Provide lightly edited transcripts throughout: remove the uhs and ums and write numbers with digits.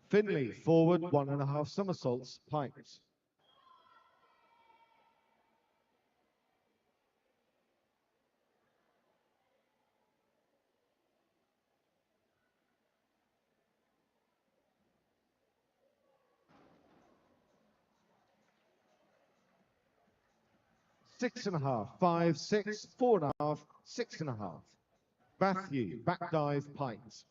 Finley, forward 1.5 somersaults, pint. Six and a half, 5, 6, 4.5, 6.5. Matthew, back dive, pint.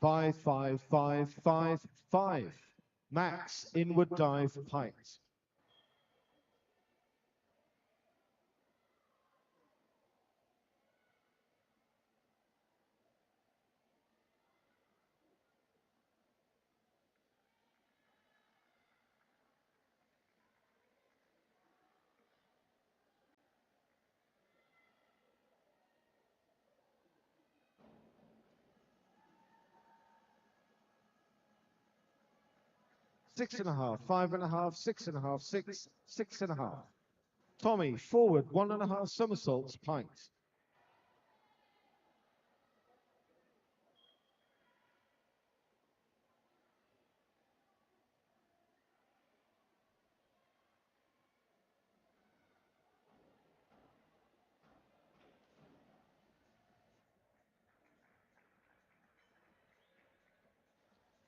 Five, 5, 5, 5, 5. Max, inward dive, pint. Six and a half, 5.5, 6.5, 6, 6.5. Tommy, forward 1.5 somersaults, pint.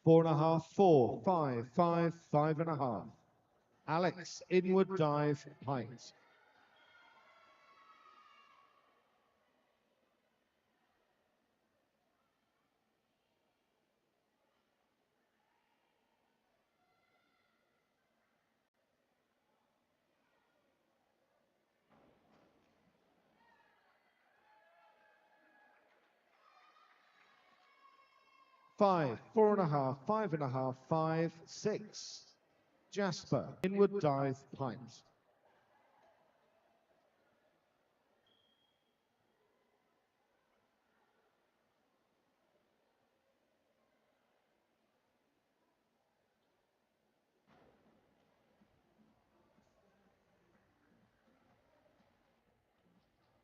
Four and a half, 4, 5, 5, 5.5. Alex, inward dive, pint. Five, 4.5, 5.5, 5, 6. Jasper, inward dive, pint.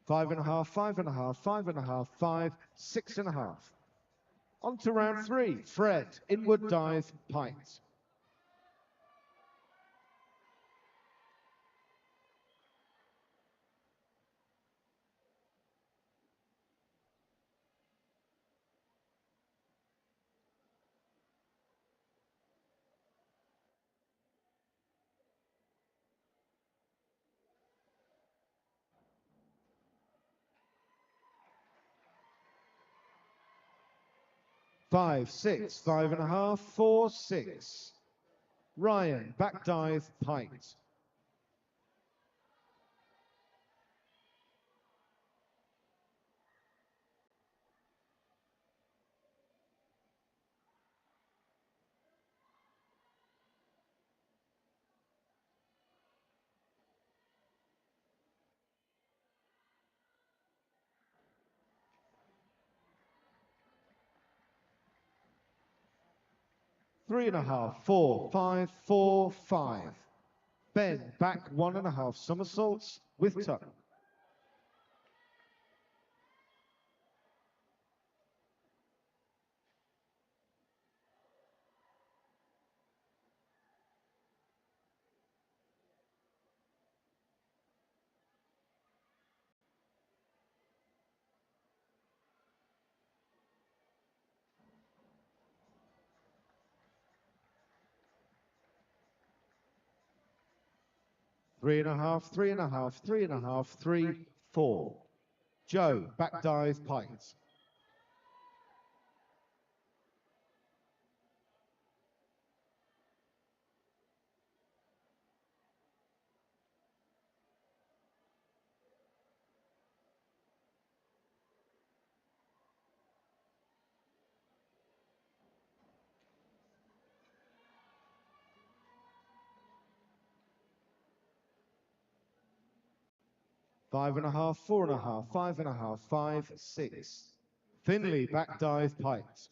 Five and a half, 5.5, 5.5, 5, 6.5. On to round 3. Fred, inward dive, pint. Five, 6, 5.5, 4, 6. Ryan, back dive, pint. Three and a half, 4, 5, 4, 5. Ben, back 1.5 somersaults with tuck. Three and a half, 3.5, 3.5, 3, 4. Joe, back dive, pint. 5.5, 4.5, 5.5, 5, 6. Thinly back dive piked.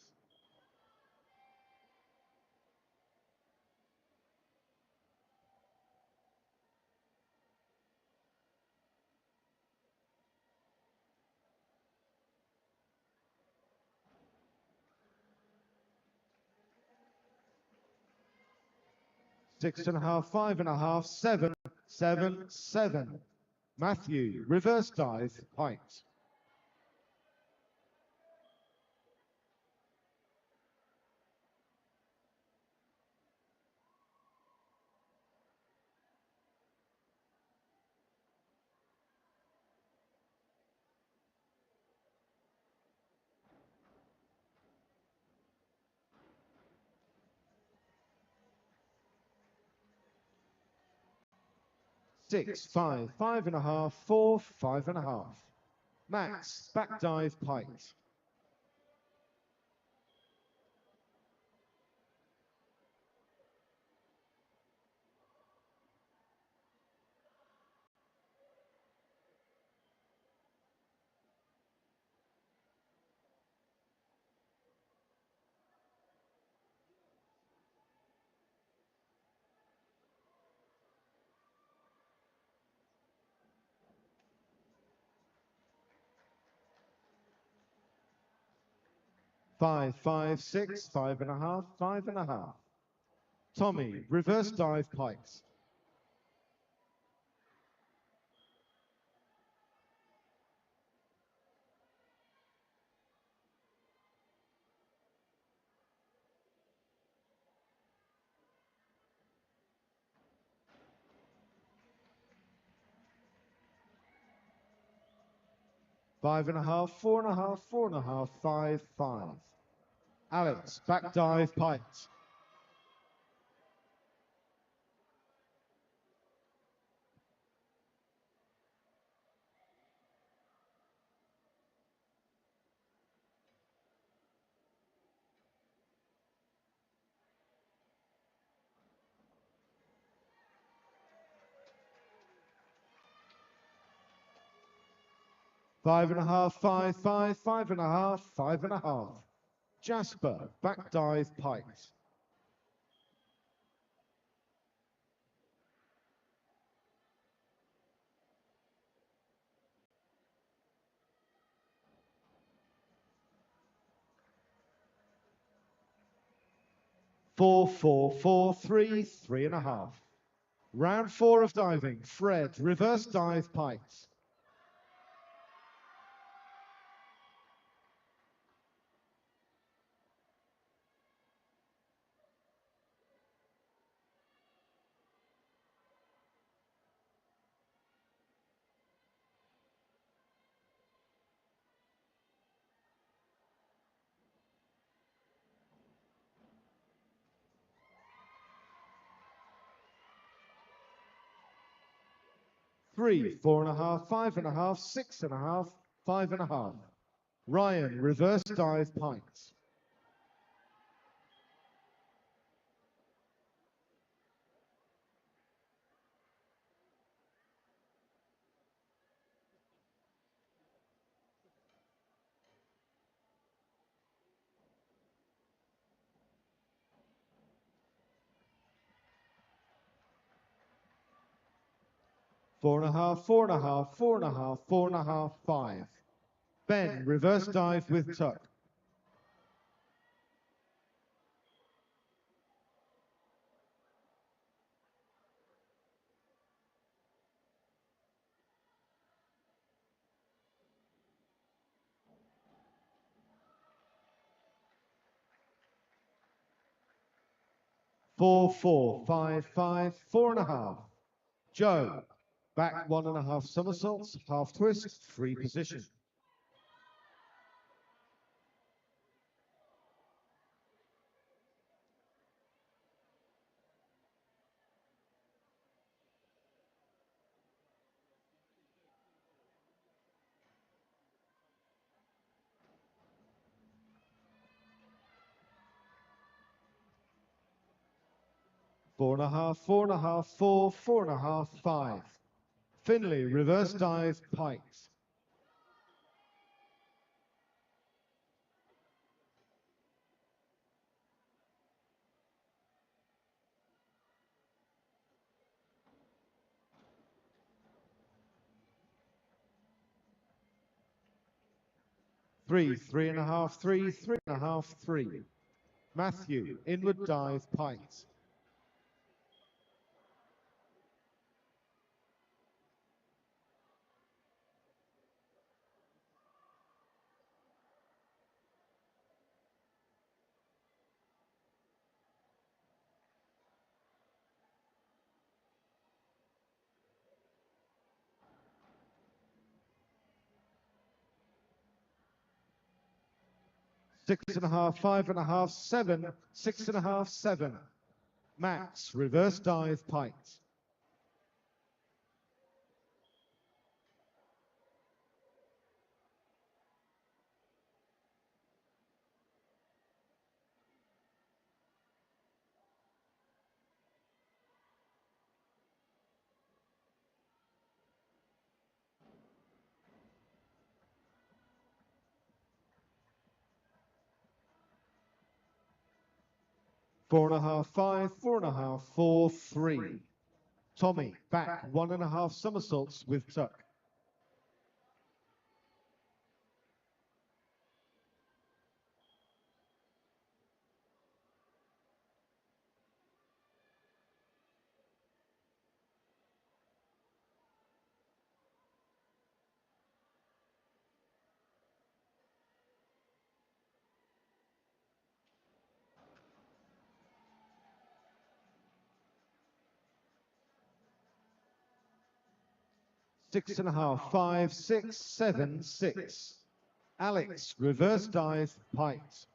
6.5, 5.5, 7, 7, 7. Matthew, reverse dive, height. Six, 5, 5.5, 4, 5.5. Max, back dive, height. 5, 5, 6, 5.5, 5.5. Tommy, reverse dive, pikes. 5.5, 4.5, 4.5, 5, 5. Alex, back dive, pikes. 5.5, 5, 5, 5.5, 5.5. Jasper, back dive, pikes. 4, 4, 4, 3, 3.5. Round 4 of diving. Fred, reverse dive, pikes. 3, 4.5, 5.5, 6.5, 5.5. Ryan, reverse dive, pikes. 4.5, 4.5, 4.5, 4.5, 5. Ben, reverse dive with tuck. 4, 4, 5, 5, 4.5. Joe, back 1.5 somersaults, half twist, free position. 4.5, 4.5, 4, 4.5, 5. Finley, reverse dive, pikes. Three, 3.5, 3, 3.5, 3. Matthew, inward dive, pikes. Six and a half, 5.5, 7, 6.5, 7. Max, reverse dive, pikes. Four and a half, 5, 4.5, 4, 3. Tommy, back 1.5 somersaults with tuck. Six and a half, 5, 6, 7, 6. Alex, reverse dive, pikes.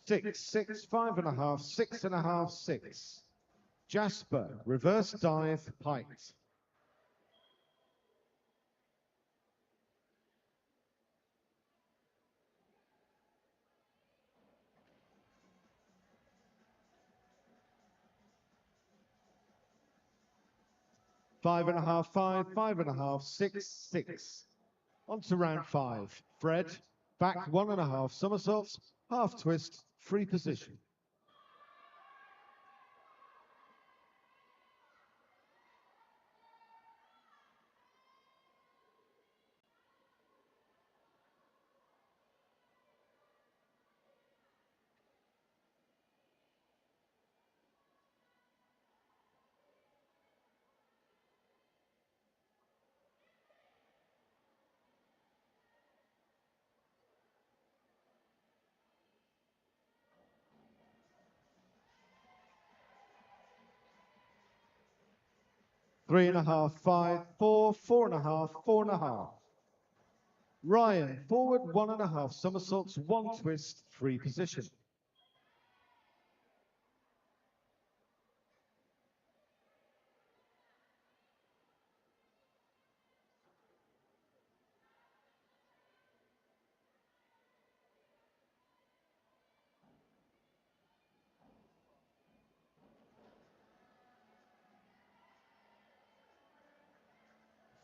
Six, 6, 5.5, 6.5, 6. Jasper, reverse dive, pikes. Five and a half, 5, 5.5, 6, 6. On to round 5. Fred, back 1.5 somersaults, half twist, free position. Three and a half, 5, 4, 4.5, 4.5. Ryan, forward 1.5 somersaults, one twist, free position.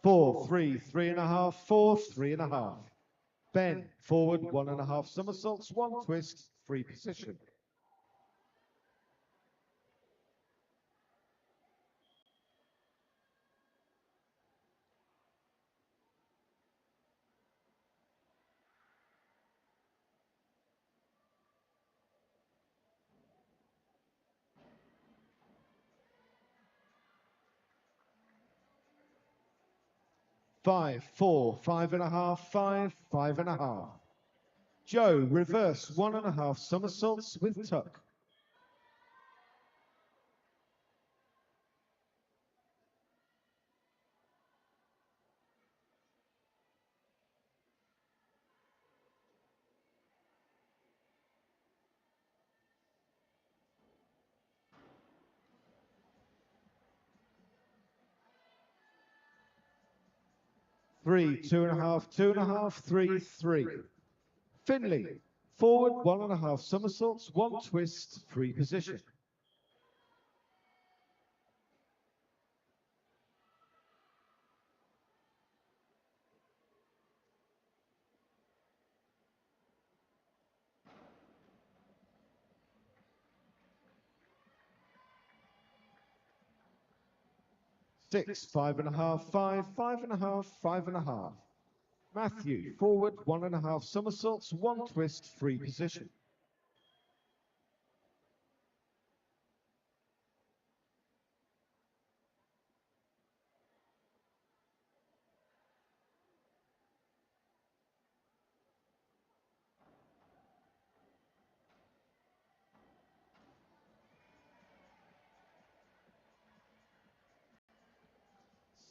Four, 3, 3.5, 4, 3.5. Ben, forward 1.5 somersaults, one twist, free position. Five, 4, 5.5, 5, 5.5. Joe, reverse 1.5 somersaults with tuck. 3, 2.5, 2.5, 3, 3. Finley, forward 1.5 somersaults, 1 twist, free position. Six, 5.5, 5, 5.5, 5.5. Matthew, forward 1.5 somersaults, 1 twist, free position.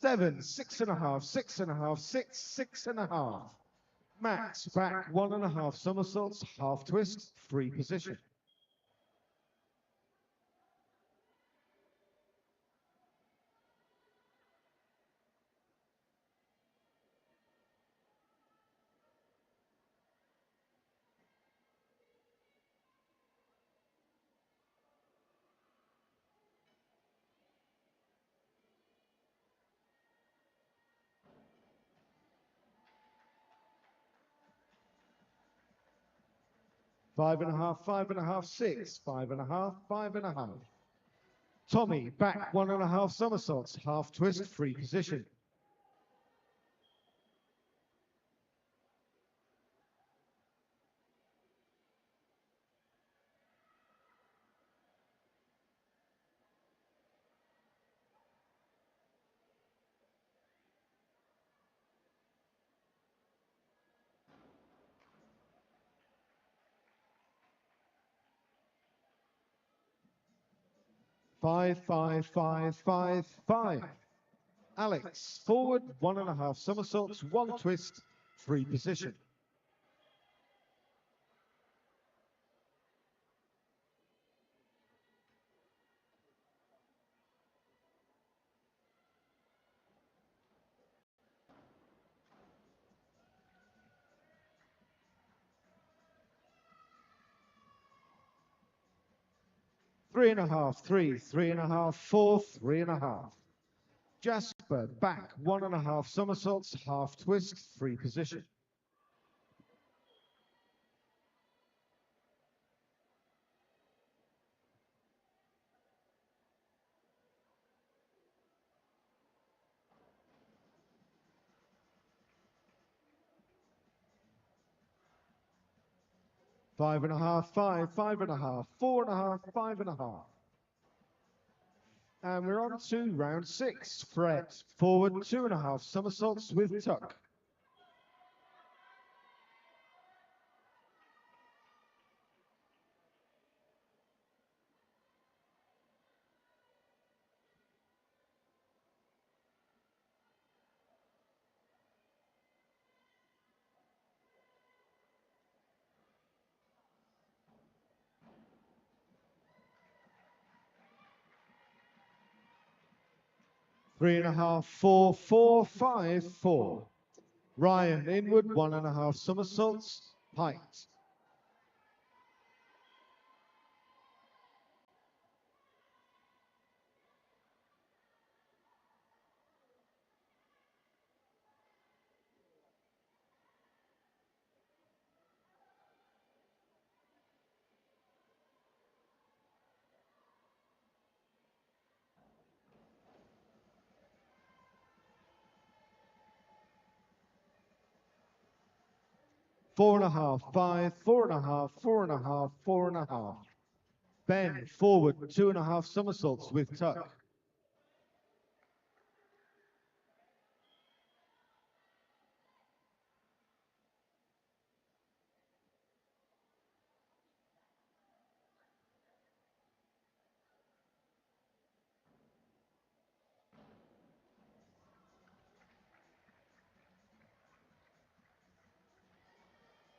Seven, 6.5, 6.5, 6, 6.5. Max, back 1.5 somersaults, half twist, free position. Five and a half, 5.5, 6, 5.5, 5.5. Tommy, back 1.5 somersaults, half twist, free position. Five, 5, 5, 5, 5. Alex, forward 1.5 somersaults, 1 twist, free position. Three and a half, 3, 3.5, 4, 3.5. Jasper, back 1.5 somersaults, half twist, free position. Five and a half, 5, 5.5, 4.5, 5.5. And we're on to round 6. Fred, forward 2.5 somersaults with tuck. Three and a half, 4, 4, 5, 4. Ryan, inward 1.5 somersaults, height. Four and a half, 5, 4.5, 4.5, 4.5. Ben, forward 2.5 somersaults with tuck.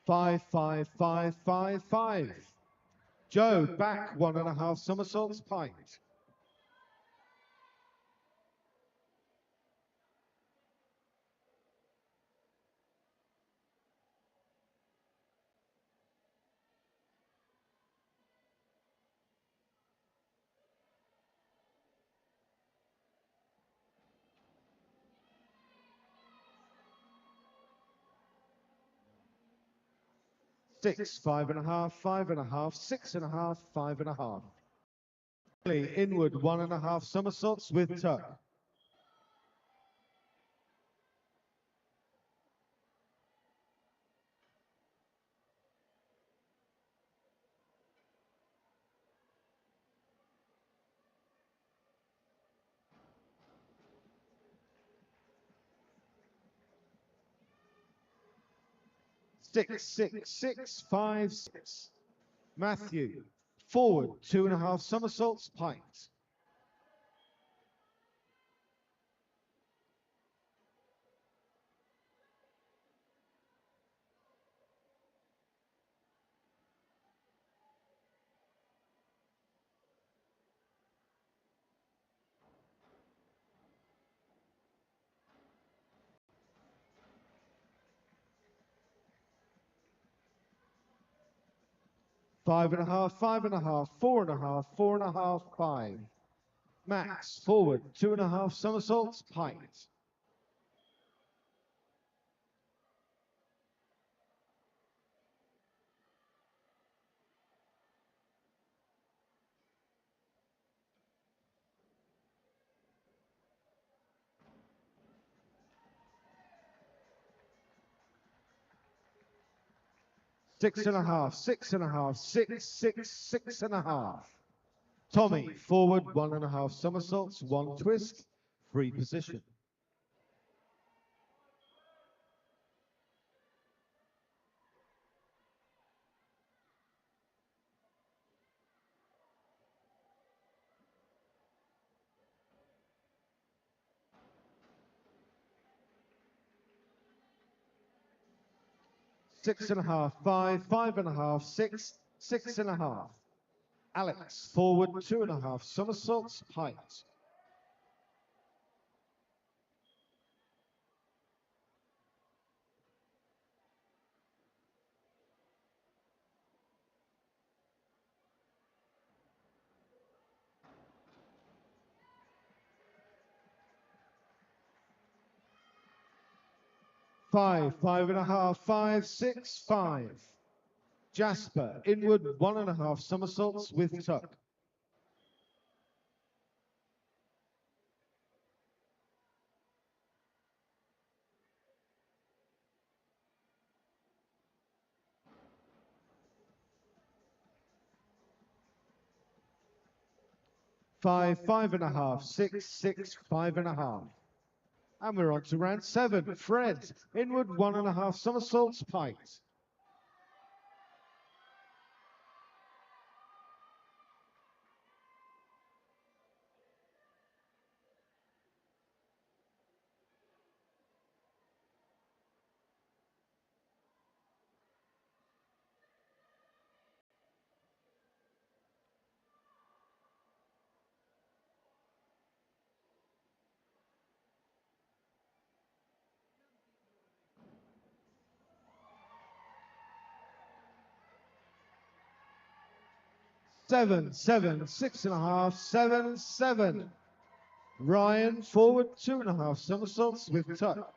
Five, 5, 5, 5, 5. Joe, back 1.5 somersaults, pint. 6, 5.5, 5.5, 6.5, 5.5. Inward 1.5 somersaults with tuck. Six, 6, 6, 5, 6. Matthew, forward 2.5 somersaults, pint. 5.5, 5.5, 4.5, 4.5, 5. Max, forward 2.5 somersaults, pint. 6.5, 6.5, 6, 6, 6.5. Tommy, forward 1.5 somersaults, 1 twist, free position. Six and a half, 5, 5.5, 6, 6.5. Alex, forward 2.5 somersaults, height. 5, 5.5, 5, 6, 5. Jasper, inward 1.5 somersaults with tuck. 5, 5.5, 6, 6, 5.5. And we're on to round 7. Fred, inward 1.5 somersaults, pint. 7, 7, 6.5, 7, 7. Ryan, forward 2.5 somersaults with tuck.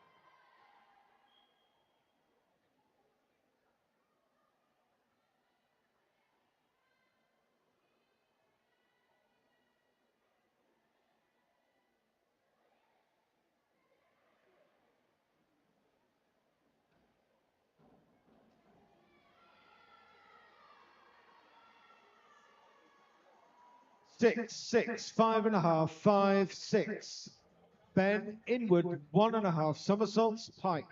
6, 6, 5.5, 5, 6. Ben, inward 1.5 somersaults, pint.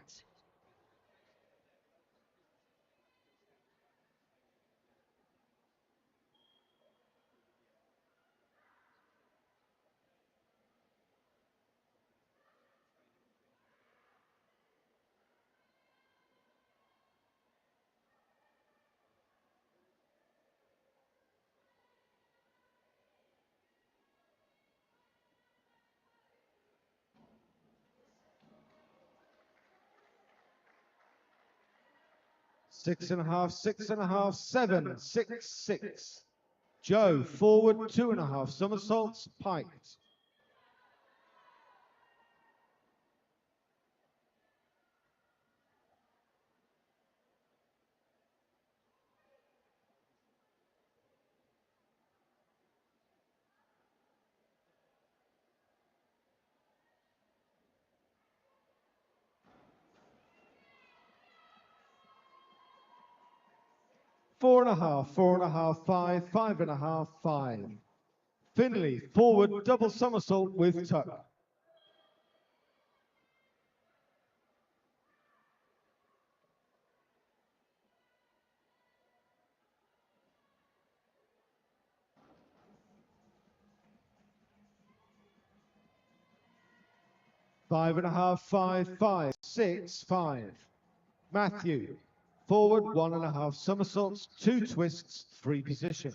6.5, 6.5, 7, 6, 6. Joe, forward 2.5 somersaults, pint. 4.5, 4.5, 5, 5.5, 5. Finley, forward, double somersault with tuck. Five and a half, 5, 5, 6, 5. Matthew, forward, 1.5 somersaults, 2 twists, free position.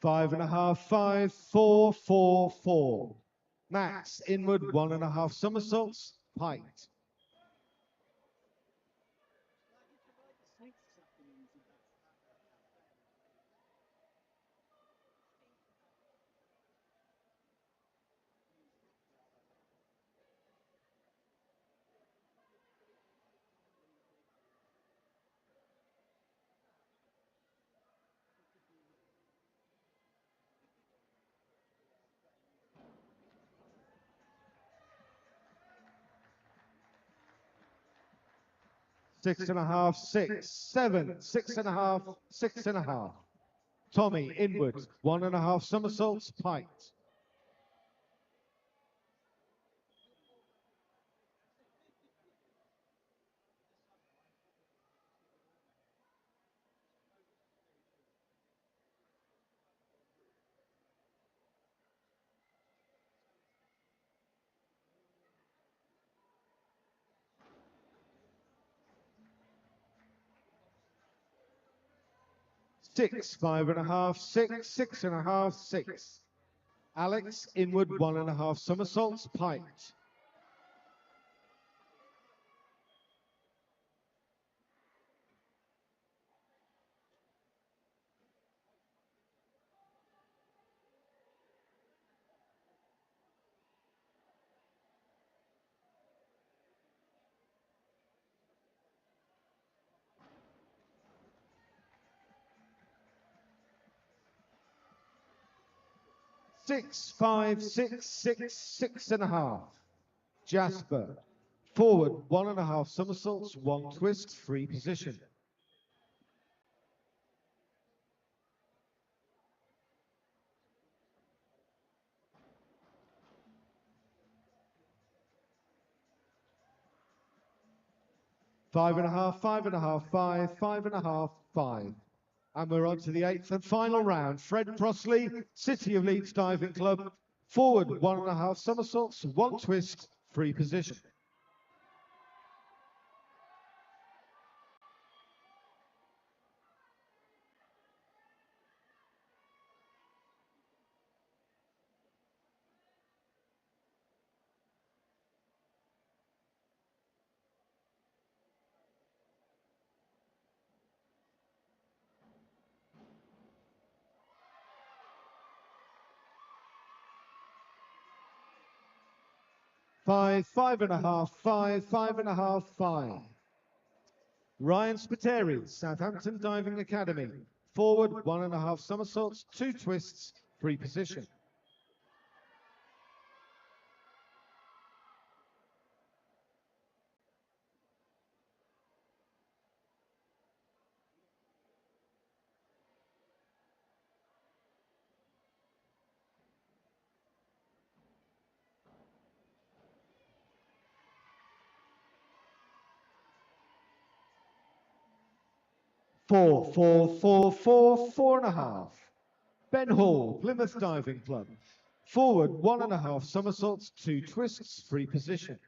Five and a half, 5, 4, 4, 4. Max, inward, 1.5 somersaults, piked. Six and a half, 6, 7, 6.5, 6.5. Tommy, inward, 1.5 somersaults, piked. Six, 5.5, 6, 6.5, 6. Alex, inward, 1.5 somersaults, piked. Six, 5, 6, 6, 6.5. Jasper, forward, 1.5 somersaults, 1 twist, free position. Five and a half, 5.5, 5, 5.5, 5. And we're on to the 8th and final round. Fred Crossley, City of Leeds Diving Club, forward, 1.5 somersaults, 1 twist, free position. Five, 5.5, 5, 5.5, 5. Ryan Spiteri, Southampton Diving Academy, forward, 1.5 somersaults, 2 twists, free position. Four, 4, 4, 4, 4.5. Ben Hall, Plymouth Diving Club, forward, 1.5 somersaults, 2 twists, free position.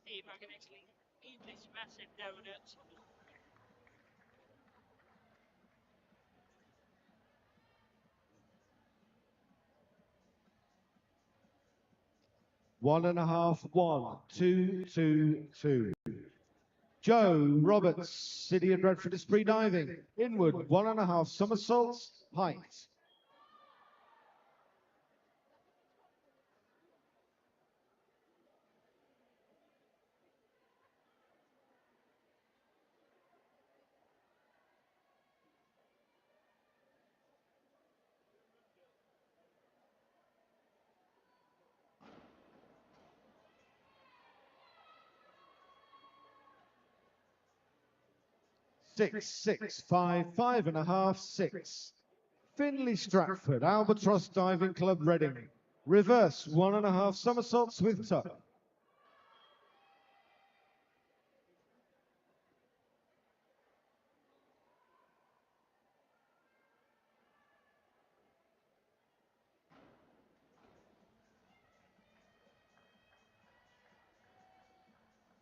See if I can actually eat this massive donut. 1.5, 1, 2, 2, 2. Joe Roberts, City of Bradford Esprit diving. Inward, 1.5 somersaults, height. 6, 6, 5, 5.5, 6. Finley Stratford, Albatross Diving Club, Reading. Reverse, 1.5 somersaults with tuck.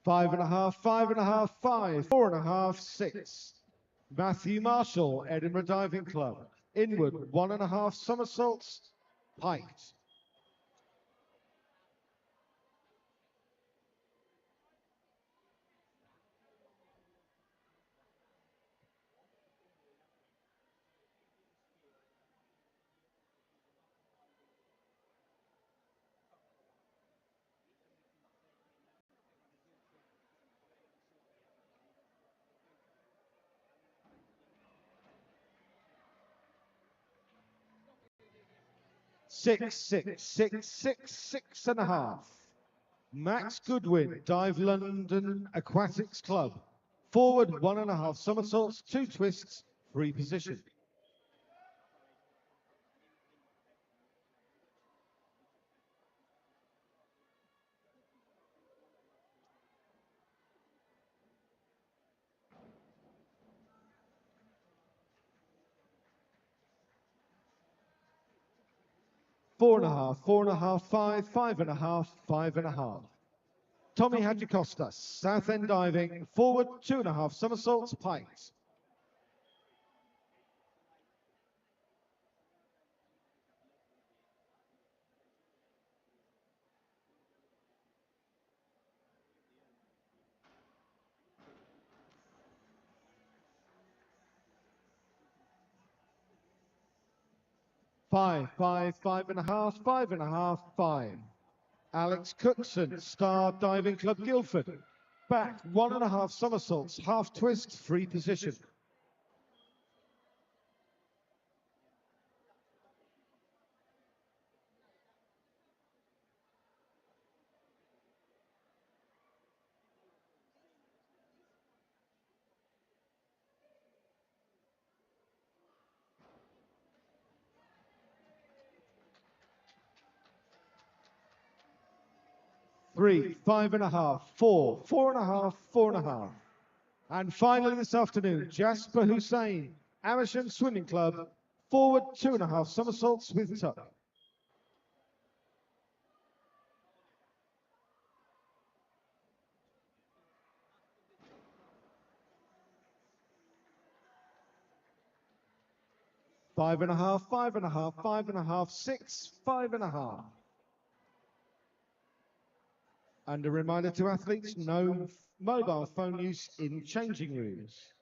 5.5, 5.5, 5, 4.5, 6. Matthew Marshall, Edinburgh Diving Club. Inward, 1.5 somersaults, height. 6, 6, 6, 6, 6.5. Max Goodwin, Dive London Aquatics Club. Forward, 1.5 somersaults, 2 twists, free position. 4.5, 4.5, 5, 5.5, 5.5. Tommy Hadjikostas, Southend Diving, forward, 2.5 somersaults, height. 5, 5, 5.5, 5.5, 5. Alex Cookson, Star Diving Club, Guildford. Back, 1.5 somersaults, half twist, free position. 3, 5.5, 4, 4.5, 4.5. And finally this afternoon, Jasper Hussain, Amersham Swimming Club, forward, 2.5 somersaults with tuck. 5.5, 5.5, 5.5, 6, 5.5. And a reminder to athletes, no mobile phone use in changing rooms.